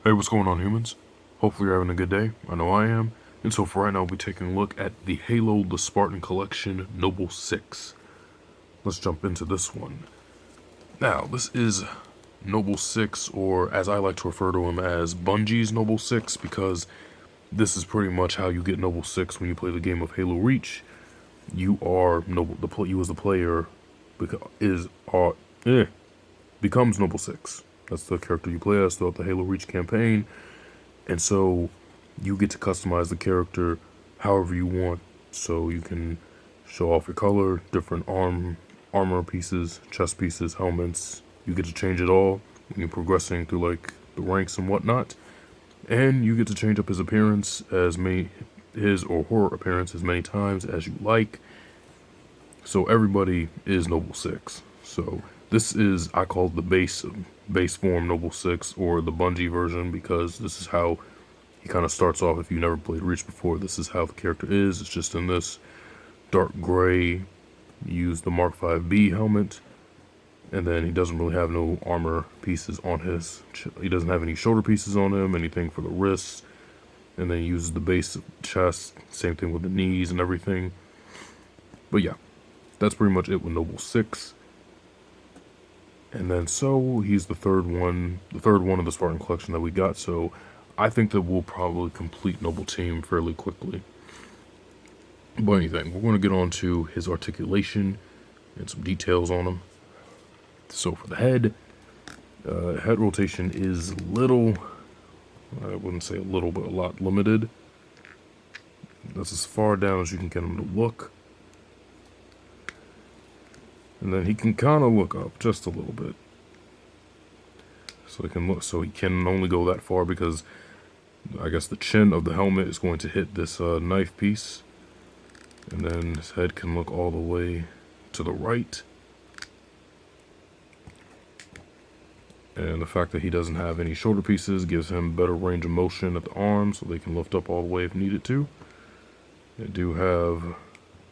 Hey, what's going on, humans? Hopefully you're having a good day. I know I am. And so for right now, we'll be taking a look at the Halo the Spartan Collection Noble 6. Let's jump into this one. Now, this is Noble 6, or as I like to refer to him as Bungie's Noble 6, because this is pretty much how you get Noble 6 when you play the game of Halo Reach. You are Noble, you as the player becomes Noble 6. That's the character you play as throughout the Halo Reach campaign. And so you get to customize the character however you want. So you can show off your color, different armor pieces, chest pieces, helmets. You get to change it all when you're progressing through like the ranks and whatnot. And you get to change up his appearance his or her appearance as many times as you like. So everybody is Noble 6. So this is, I call it the base form Noble 6, or the Bungie version, because this is how he kind of starts off. If you never played Reach before, this is how the character is. It's just in this dark gray. Use the Mark 5B helmet, and then he doesn't really have no armor pieces on he doesn't have any shoulder pieces on him, anything for the wrists, and then he uses the base chest, same thing with the knees and everything. But yeah, that's pretty much it with Noble 6. And then so he's the third one of the Spartan collection that we got, so I think that we'll probably complete Noble Team fairly quickly. But anything, we're going to get on to his articulation and some details on him. So for the head rotation is little, I wouldn't say a little, but a lot limited. That's as far down as you can get him to look. And then he can kind of look up just a little bit. So he can only go that far because I guess the chin of the helmet is going to hit this knife piece. And then his head can look all the way to the right. And the fact that he doesn't have any shoulder pieces gives him better range of motion at the arms, so they can lift up all the way if needed to. They do have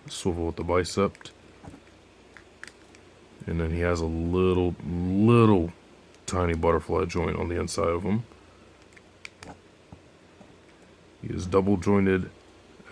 a swivel at the bicep. And then he has a little tiny butterfly joint on the inside of him. He is double jointed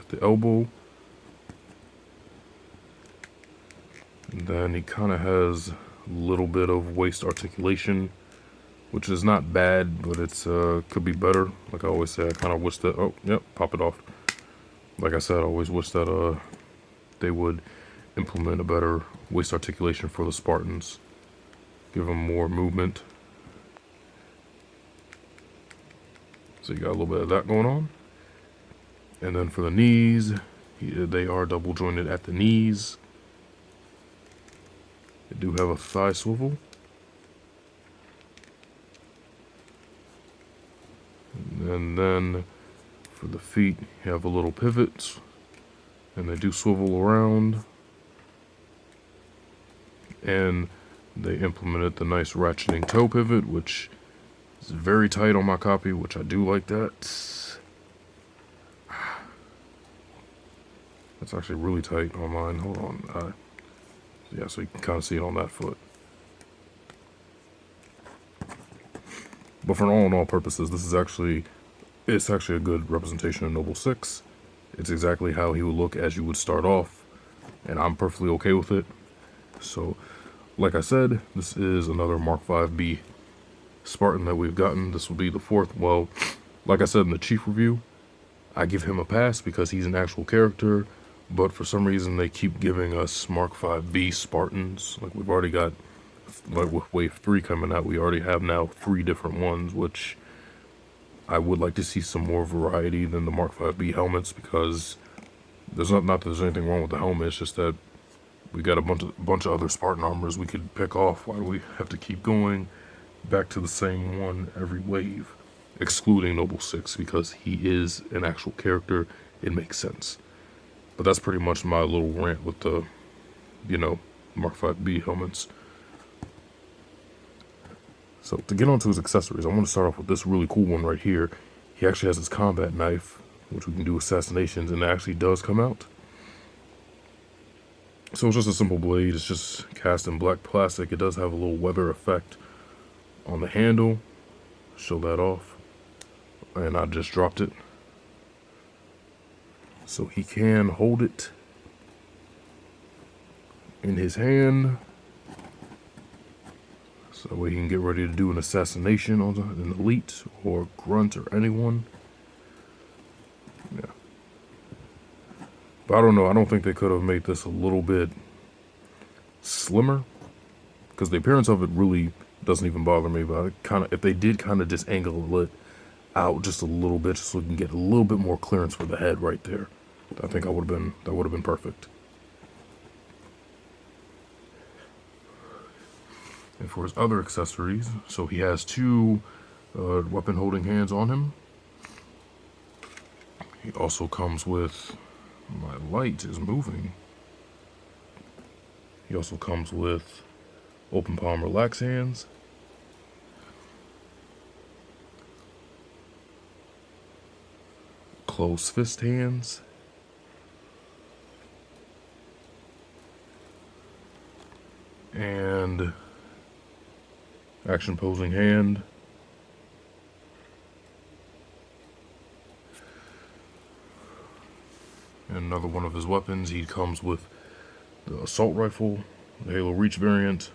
at the elbow. And then he kind of has a little bit of waist articulation, which is not bad, but it's could be better. Like I always say, I kind of wish that, oh, yep, pop it off. Like I said, I always wish that they would implement a better waist articulation for the Spartans. Give them more movement. So you got a little bit of that going on. And then for the knees, they are double jointed at the knees. They do have a thigh swivel. And then for the feet, you have a little pivot. And they do swivel around. And they implemented the nice ratcheting toe pivot, which is very tight on my copy, which I do like that. That's actually really tight on mine. Hold on. Yeah, so you can kind of see it on that foot. But for all in all purposes, it's actually a good representation of Noble 6. It's exactly how he would look as you would start off, and I'm perfectly okay with it. So, like I said, this is another Mark 5B Spartan that we've gotten. This will be the fourth. Well, like I said in the Chief review, I give him a pass because he's an actual character, but for some reason they keep giving us Mark 5B Spartans. Like we've already got, like with Wave 3 coming out, we already have now 3 different ones, which I would like to see some more variety than the Mark 5B helmets, because there's not that there's anything wrong with the helmet, it's just that we got a bunch of other Spartan armors we could pick off. Why do we have to keep going back to the same one every wave? Excluding Noble 6, because he is an actual character, it makes sense. But that's pretty much my little rant with the, Mark 5B helmets. So to get onto his accessories, I want to start off with this really cool one right here. He actually has his combat knife, which we can do assassinations, and it actually does come out. So it's just a simple blade. It's just cast in black plastic. It does have a little weather effect on the handle. Show that off. and I just dropped it. So he can hold it in his hand. So that way he can get ready to do an assassination on an elite or grunt or anyone. Yeah. But I don't know. I don't think they could have made this a little bit slimmer, because the appearance of it really doesn't even bother me. But if they did kind of just angle it out just a little bit, so we can get a little bit more clearance for the head right there, I think that would have been perfect. And for his other accessories, so he has two weapon holding hands on him. He also comes with, my light is moving. He also comes with open palm relax hands. Closed fist hands. And action posing hand. And another one of his weapons, he comes with the assault rifle, the Halo Reach variant,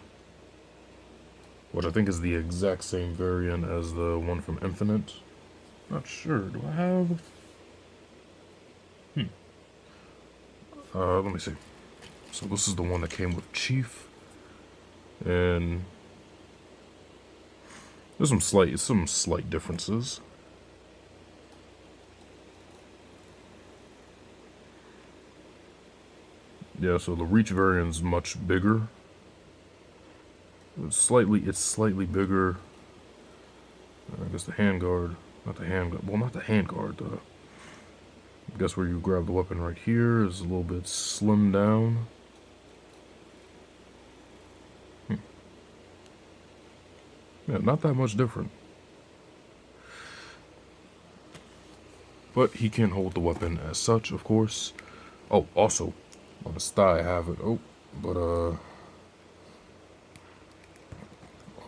which I think is the exact same variant as the one from Infinite. Not sure. Do I have? Let me see. So this is the one that came with Chief, and there's some slight differences. Yeah, so the Reach variant is much bigger. It's slightly bigger. I guess the handguard, not the handguard. Well, not the handguard. I guess where you grab the weapon right here is a little bit slimmed down. Yeah, not that much different. But he can hold the weapon as such, of course. Oh, also, on his thigh I have it. Oh, but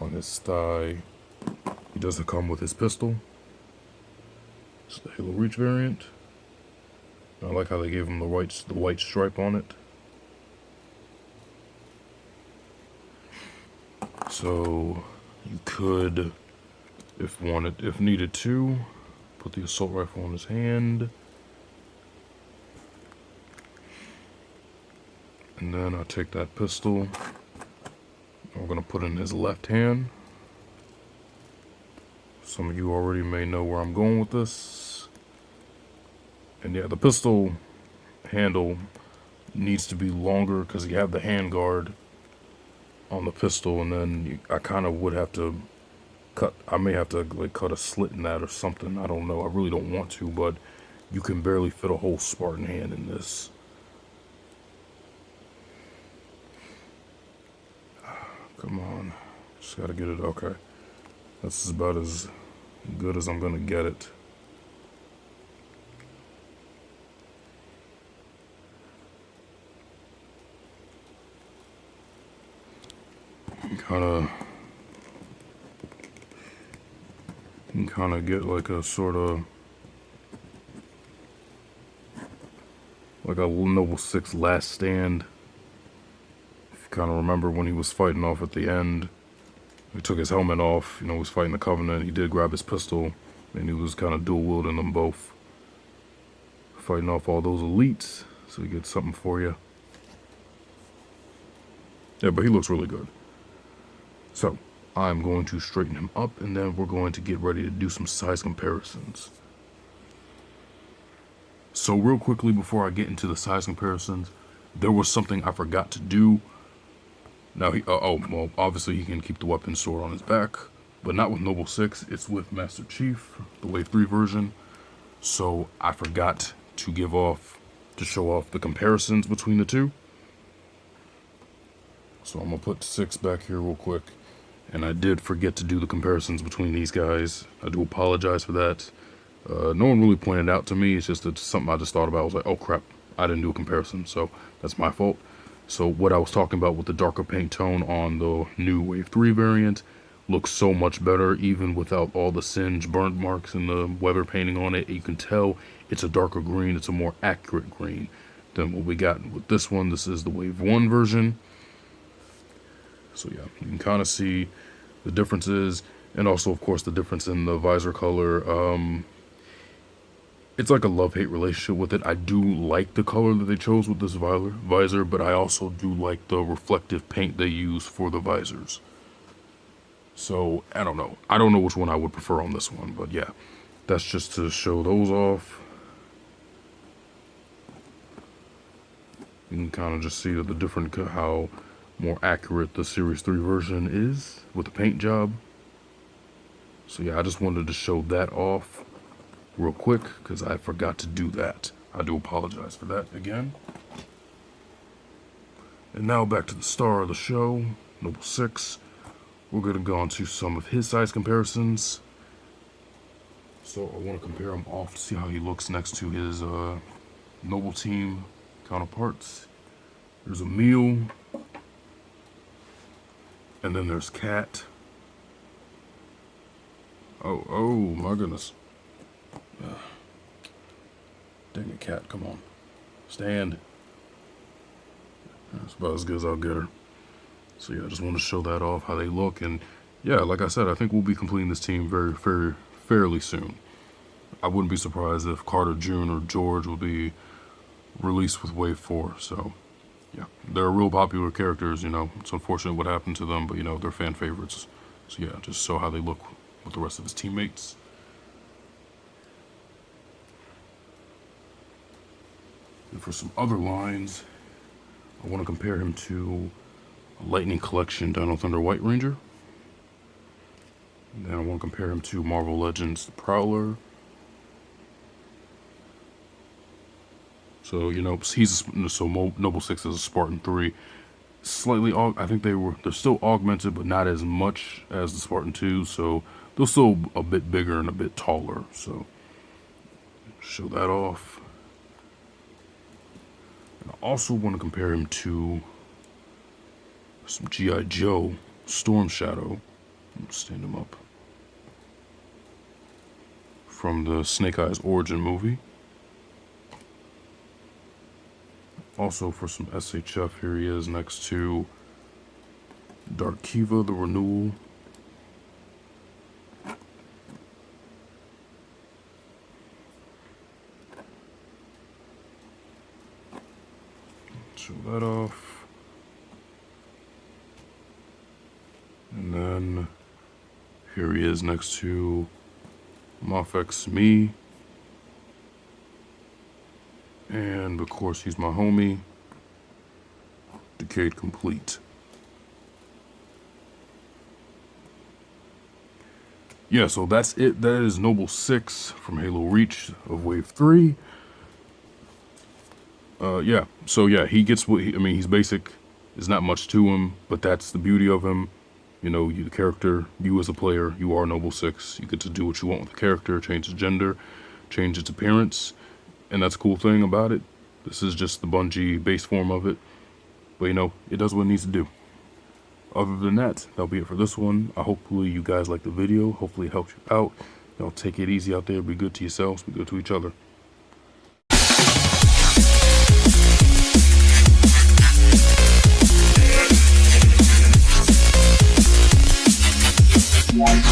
on his thigh, he doesn't come with his pistol. It's the Halo Reach variant. I like how they gave him the white stripe on it. So you could, if needed to, put the assault rifle on his hand. And then I'll take that pistol. We're going to put it in his left hand. Some of you already may know where I'm going with this. And yeah, the pistol handle needs to be longer because you have the hand guard on the pistol, and then I kind of would have to I may have to like cut a slit in that or something. I don't know. I really don't want to, but you can barely fit a whole Spartan hand in this. Come on. Just gotta get it. Okay. That's about as good as I'm gonna get it. You can kind of get like a sort of like a Noble 6 last stand. If you kind of remember when he was fighting off at the end, he took his helmet off, he was fighting the Covenant, he did grab his pistol, and he was kind of dual wielding them both. Fighting off all those elites, so he gets something for you. Yeah, but he looks really good. So, I'm going to straighten him up, and then we're going to get ready to do some size comparisons. So real quickly before I get into the size comparisons, there was something I forgot to do. Now, well, obviously he can keep the weapon stored on his back, but not with Noble 6, it's with Master Chief, the Wave 3 version. So I forgot to show off the comparisons between the two. So I'm going to put 6 back here real quick. And I did forget to do the comparisons between these guys. I do apologize for that. No one really pointed out to me. It's just that something I just thought about. I was like, oh crap, I didn't do a comparison. So that's my fault. So what I was talking about with the darker paint tone on the new Wave 3 variant looks so much better, even without all the singe burnt marks and the weather painting on it. You can tell it's a darker green. It's a more accurate green than what we got with this one. This is the Wave 1 version. So yeah, you can kind of see the differences, and also, of course, the difference in the visor color. It's like a love-hate relationship with it. I do like the color that they chose with this visor, but I also do like the reflective paint they use for the visors. So, I don't know. I don't know which one I would prefer on this one, but yeah. That's just to show those off. You can kind of just see that the different, how more accurate the Series 3 version is with the paint job. So yeah, I just wanted to show that off real quick because I forgot to do that. I do apologize for that again. And now back to the star of the show, Noble 6. We're going to go on to some of his size comparisons. So I want to compare him off to see how he looks next to his Noble Team counterparts. There's Emil. And then there's Cat. Oh my goodness. Dang it, Cat, come on. Stand. That's about as good as I'll get her. So yeah, I just want to show that off, how they look. And yeah, like I said, I think we'll be completing this team fairly soon. I wouldn't be surprised if Carter June or George will be released with Wave 4. So yeah, they're real popular characters, you know. It's unfortunate what happened to them, but you know, they're fan favorites. So yeah, just show how they look with the rest of his teammates. And for some other lines, I want to compare him to a Lightning Collection Dino Thunder White Ranger. And then I want to compare him to Marvel Legends The Prowler. So, you know, Noble 6 is a Spartan 3. Slightly, I think they're still augmented, but not as much as the Spartan 2. So they're still a bit bigger and a bit taller. So show that off. And I also want to compare him to some G.I. Joe Storm Shadow. Stand him up. From the Snake Eyes Origin movie. Also for some SHF, here he is next to Dark Kiva, the Renewal. Show that off. And then here he is next to Mafex Me. And of course, he's my homie, Decade Complete. Yeah, so that's it. That is Noble 6 from Halo Reach of Wave 3. Yeah, so yeah, he gets what, he's basic. There's not much to him, but that's the beauty of him. You know, the character, you as a player, you are Noble 6. You get to do what you want with the character, change its gender, change its appearance. And that's a cool thing about it. This is just the Bungie base form of it. But you know, it does what it needs to do. Other than that, that'll be it for this one. Hopefully you guys liked the video. Hopefully it helped you out. Y'all take it easy out there. Be good to yourselves. Be good to each other. Yeah.